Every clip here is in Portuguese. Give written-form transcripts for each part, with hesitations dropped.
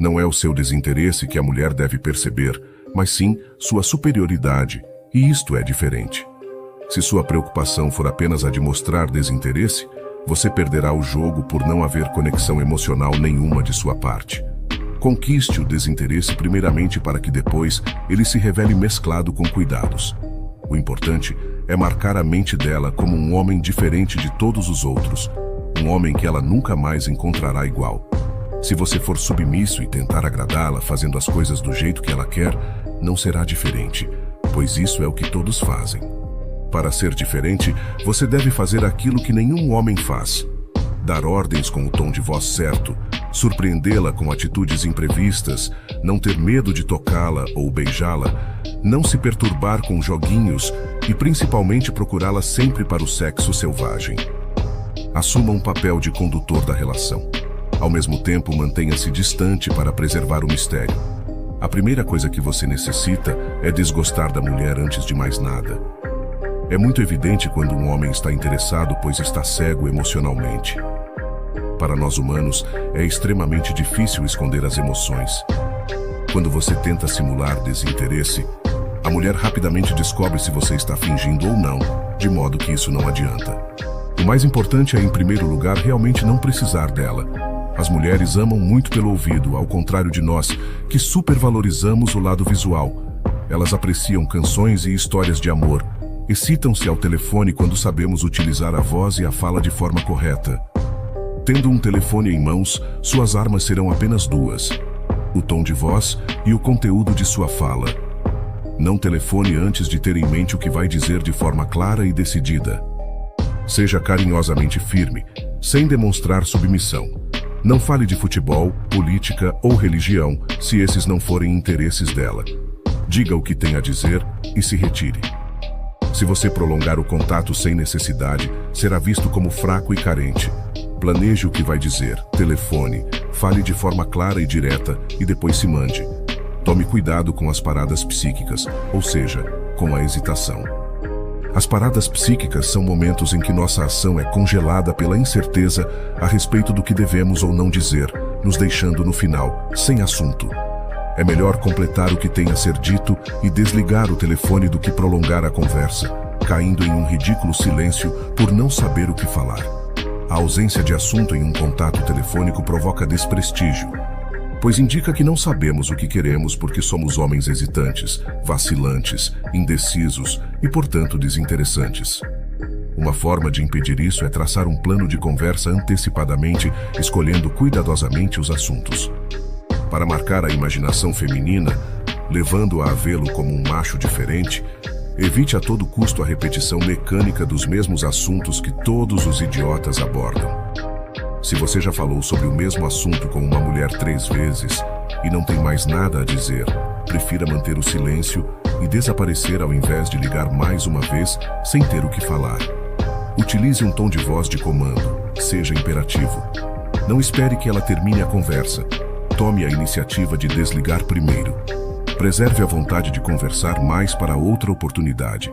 Não é o seu desinteresse que a mulher deve perceber, mas sim sua superioridade, e isto é diferente. Se sua preocupação for apenas a de mostrar desinteresse, você perderá o jogo por não haver conexão emocional nenhuma de sua parte. Conquiste o desinteresse primeiramente para que depois ele se revele mesclado com cuidados. O importante é marcar a mente dela como um homem diferente de todos os outros, um homem que ela nunca mais encontrará igual. Se você for submisso e tentar agradá-la fazendo as coisas do jeito que ela quer, não será diferente, pois isso é o que todos fazem. Para ser diferente, você deve fazer aquilo que nenhum homem faz. Dar ordens com o tom de voz certo, surpreendê-la com atitudes imprevistas, não ter medo de tocá-la ou beijá-la, não se perturbar com joguinhos e principalmente procurá-la sempre para o sexo selvagem. Assuma um papel de condutor da relação. Ao mesmo tempo, mantenha-se distante para preservar o mistério. A primeira coisa que você necessita é desgostar da mulher antes de mais nada. É muito evidente quando um homem está interessado, pois está cego emocionalmente. Para nós humanos, é extremamente difícil esconder as emoções. Quando você tenta simular desinteresse, a mulher rapidamente descobre se você está fingindo ou não, de modo que isso não adianta. O mais importante é, em primeiro lugar, realmente não precisar dela. As mulheres amam muito pelo ouvido, ao contrário de nós, que supervalorizamos o lado visual. Elas apreciam canções e histórias de amor. Excitam-se ao telefone quando sabemos utilizar a voz e a fala de forma correta. Tendo um telefone em mãos, suas armas serão apenas duas: o tom de voz e o conteúdo de sua fala. Não telefone antes de ter em mente o que vai dizer de forma clara e decidida. Seja carinhosamente firme, sem demonstrar submissão. Não fale de futebol, política ou religião, se esses não forem interesses dela. Diga o que tem a dizer e se retire. Se você prolongar o contato sem necessidade, será visto como fraco e carente. Planeje o que vai dizer, telefone, fale de forma clara e direta e depois se mande. Tome cuidado com as paradas psíquicas, ou seja, com a hesitação. As paradas psíquicas são momentos em que nossa ação é congelada pela incerteza a respeito do que devemos ou não dizer, nos deixando no final, sem assunto. É melhor completar o que tem a ser dito e desligar o telefone do que prolongar a conversa, caindo em um ridículo silêncio por não saber o que falar. A ausência de assunto em um contato telefônico provoca desprestígio, pois indica que não sabemos o que queremos porque somos homens hesitantes, vacilantes, indecisos e, portanto, desinteressantes. Uma forma de impedir isso é traçar um plano de conversa antecipadamente, escolhendo cuidadosamente os assuntos. Para marcar a imaginação feminina, levando-a a vê-lo como um macho diferente, evite a todo custo a repetição mecânica dos mesmos assuntos que todos os idiotas abordam. Se você já falou sobre o mesmo assunto com uma mulher 3 vezes e não tem mais nada a dizer, prefira manter o silêncio e desaparecer ao invés de ligar mais uma vez sem ter o que falar. Utilize um tom de voz de comando, seja imperativo. Não espere que ela termine a conversa. Tome a iniciativa de desligar primeiro. Preserve a vontade de conversar mais para outra oportunidade.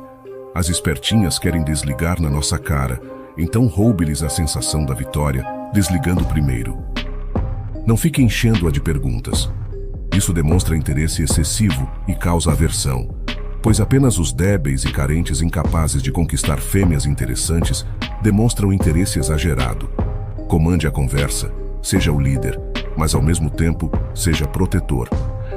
As espertinhas querem desligar na nossa cara, então roube-lhes a sensação da vitória, desligando primeiro. Não fique enchendo-a de perguntas. Isso demonstra interesse excessivo e causa aversão, pois apenas os débeis e carentes incapazes de conquistar fêmeas interessantes demonstram interesse exagerado. Comande a conversa, seja o líder, mas ao mesmo tempo seja protetor.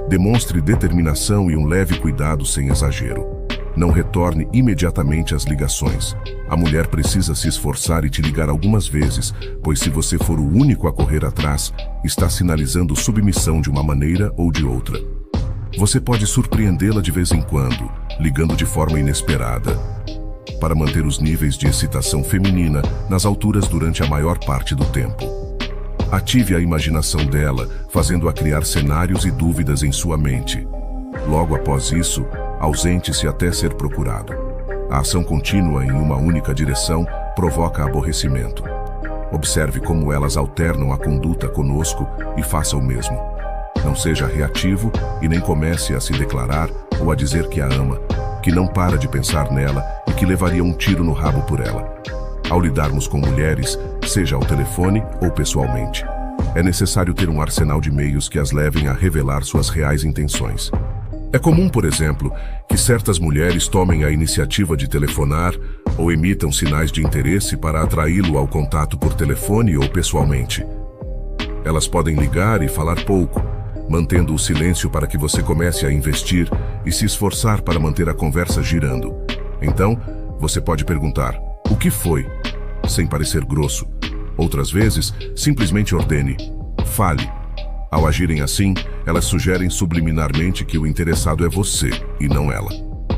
Demonstre determinação e um leve cuidado sem exagero. Não retorne imediatamente às ligações. A mulher precisa se esforçar e te ligar algumas vezes, pois se você for o único a correr atrás, está sinalizando submissão de uma maneira ou de outra. Você pode surpreendê-la de vez em quando, ligando de forma inesperada, para manter os níveis de excitação feminina nas alturas durante a maior parte do tempo. Ative a imaginação dela, fazendo-a criar cenários e dúvidas em sua mente. Logo após isso, ausente-se até ser procurado. A ação contínua em uma única direção provoca aborrecimento. Observe como elas alternam a conduta conosco e faça o mesmo. Não seja reativo e nem comece a se declarar ou a dizer que a ama, que não para de pensar nela e que levaria um tiro no rabo por ela. Ao lidarmos com mulheres, seja ao telefone ou pessoalmente, é necessário ter um arsenal de meios que as levem a revelar suas reais intenções. É comum, por exemplo, que certas mulheres tomem a iniciativa de telefonar ou emitam sinais de interesse para atraí-lo ao contato por telefone ou pessoalmente. Elas podem ligar e falar pouco, mantendo o silêncio para que você comece a investir e se esforçar para manter a conversa girando. Então, você pode perguntar: "O que foi?", sem parecer grosso. Outras vezes, simplesmente ordene: "Fale". Ao agirem assim, elas sugerem subliminarmente que o interessado é você e não ela.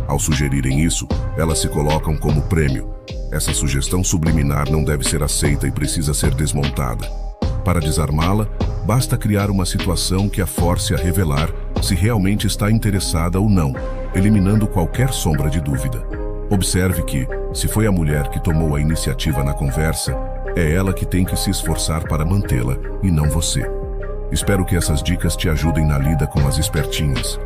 Ao sugerirem isso, elas se colocam como prêmio. Essa sugestão subliminar não deve ser aceita e precisa ser desmontada. Para desarmá-la, basta criar uma situação que a force a revelar se realmente está interessada ou não, eliminando qualquer sombra de dúvida. Observe que, se foi a mulher que tomou a iniciativa na conversa, é ela que tem que se esforçar para mantê-la e não você. Espero que essas dicas te ajudem na lida com as espertinhas.